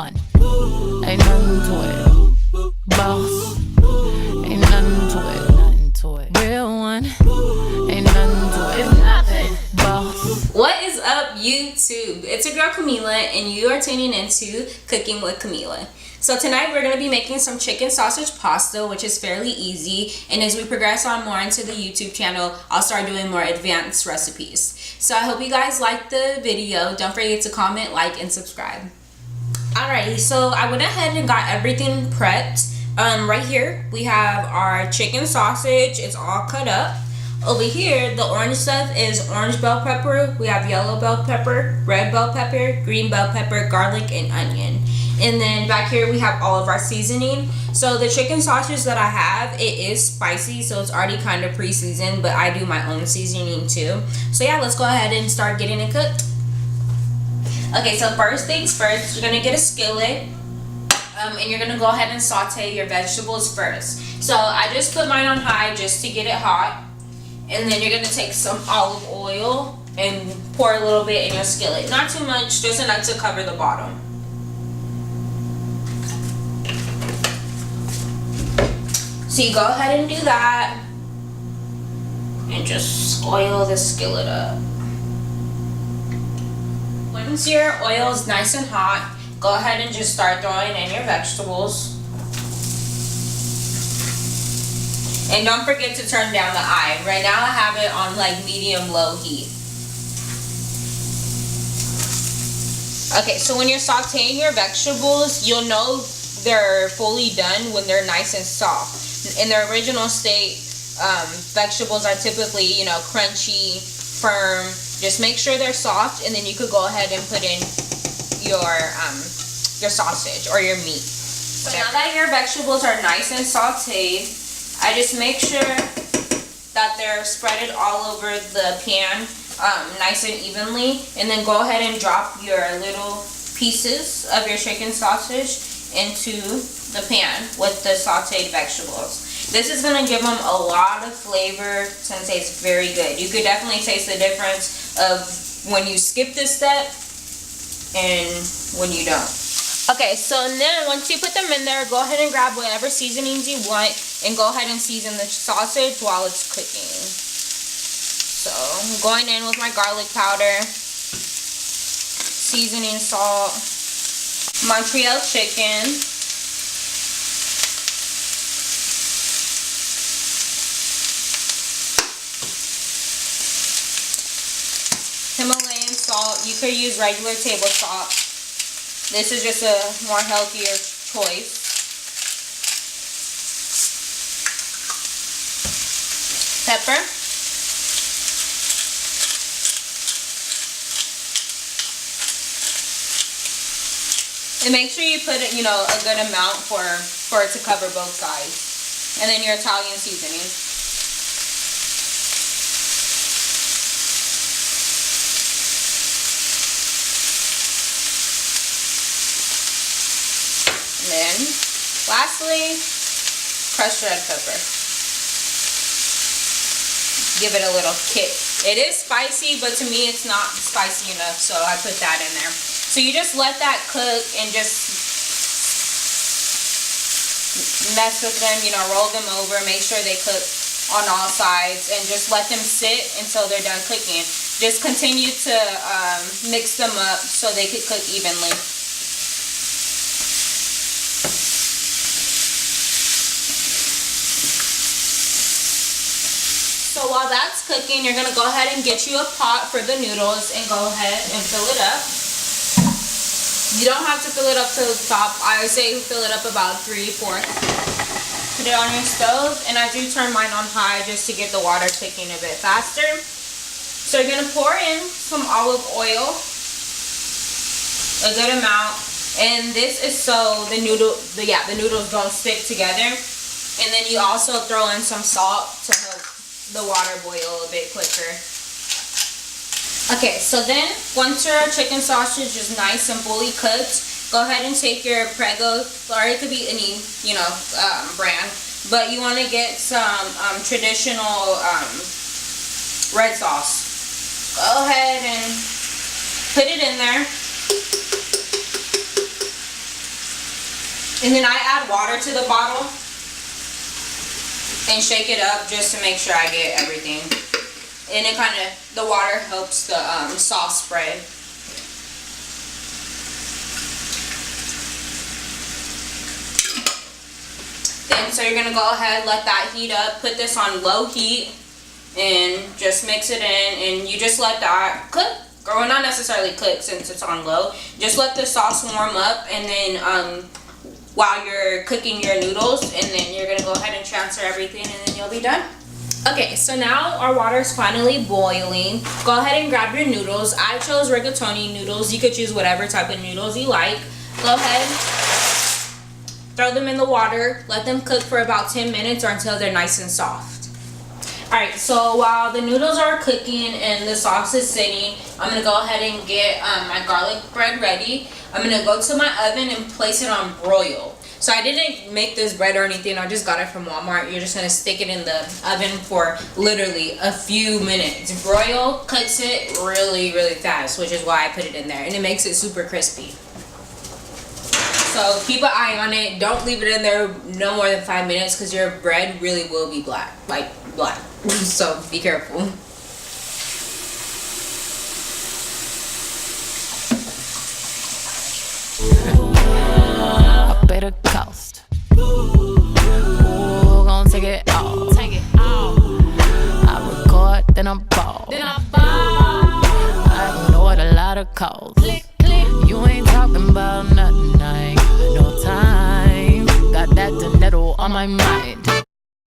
one. Ain't nothing to it. Boss. Ain't nothing to it. Real one. Ain't nothing to it. It's nothing. Boss. What is up, YouTube? It's your girl Kameelah, and you are tuning into Cooking with Kameelah. So tonight we're going to be making some chicken sausage pasta, which is fairly easy. And as we progress on more into the YouTube channel, I'll start doing more advanced recipes. So I hope you guys liked the video. Don't forget to comment, like, and subscribe. Alrighty, so I went ahead and got everything prepped. Right here we have our chicken sausage. It's all cut up. Over here, the orange stuff is orange bell pepper. We have yellow bell pepper, red bell pepper, green bell pepper, garlic, and onion. And then back here we have all of our seasoning. So the chicken sausage that I have, it is spicy, so it's already kind of pre-seasoned, but I do my own seasoning too. So yeah, let's go ahead and start getting it cooked. Okay, so first things first, you're gonna get a skillet, and you're gonna go ahead and saute your vegetables first. So I just put mine on high just to get it hot. And then you're going to take some olive oil and pour a little bit in your skillet. Not too much, just enough to cover the bottom. So you go ahead and do that. And just oil the skillet up. Once your oil is nice and hot, go ahead and just start throwing in your vegetables. And don't forget to turn down the eye. Right now I have it on like medium-low heat. Okay, so when you're sauteing your vegetables, you'll know they're fully done when they're nice and soft. In their original state, vegetables are typically, you know, crunchy, firm. Just make sure they're soft, and then you could go ahead and put in your sausage or your meat. So now that your vegetables are nice and sauteed, I just make sure that they're spread all over the pan nice and evenly, and then go ahead and drop your little pieces of your chicken sausage into the pan with the sauteed vegetables. This is going to give them a lot of flavor. It's going to taste very good. You could definitely taste the difference of when you skip this step and when you don't. Okay, so then once you put them in there, go ahead and grab whatever seasonings you want and go ahead and season the sausage while it's cooking. So I'm going in with my garlic powder, seasoning salt, Montreal chicken, Himalayan salt. You could use regular table salt. This is just a more healthier choice. Pepper. And make sure you put it, you know, a good amount for it to cover both sides. And then your Italian seasoning. And then, lastly, crushed red pepper. Give it a little kick. It is spicy, but to me it's not spicy enough, so I put that in there. So you just let that cook and just mess with them, you know, roll them over, make sure they cook on all sides, and just let them sit until they're done cooking. Just continue to mix them up so they could cook evenly. So while that's cooking, you're going to go ahead and get you a pot for the noodles and go ahead and fill it up. You don't have to fill it up to the top. I would say fill it up about 3/4. Put it on your stove, and I do turn mine on high just to get the water cooking a bit faster. So you're going to pour in some olive oil, a good amount, and this is so the noodles don't stick together. And then you also throw in some salt to help the water boil a bit quicker. Okay, so then once your chicken sausage is nice and fully cooked, go ahead and take your Prego, or it could be any, you know, brand, but you want to get some traditional red sauce. Go ahead and put it in there. And then I add water to the bottle and shake it up just to make sure I get everything. And it kind of, the water helps the sauce spread. Then, so you're gonna go ahead, let that heat up, put this on low heat, and just mix it in, and you just let that cook. Or not necessarily cook since it's on low. Just let the sauce warm up, and then while you're cooking your noodles, and then you're gonna go ahead and transfer everything, and then you'll be done. Okay, so now our water is finally boiling. Go ahead and grab your noodles. I chose rigatoni noodles. You could choose whatever type of noodles you like. Go ahead, throw them in the water, let them cook for about 10 minutes or until they're nice and soft. Alright, so while the noodles are cooking and the sauce is sitting, I'm going to go ahead and get my garlic bread ready. I'm going to go to my oven and place it on broil. So I didn't make this bread or anything, I just got it from Walmart. You're just going to stick it in the oven for literally a few minutes. Broil cooks it really, really fast, which is why I put it in there. And it makes it super crispy. So keep an eye on it. Don't leave it in there no more than 5 minutes because your bread really will be black. Like black. So be careful. I pay the cost. Ooh, gon' take it all. Take it all. I record, then I ball. I ignored a lot of calls. You ain't talking about nothing. I ain't got no time. Got that dinero on my mind.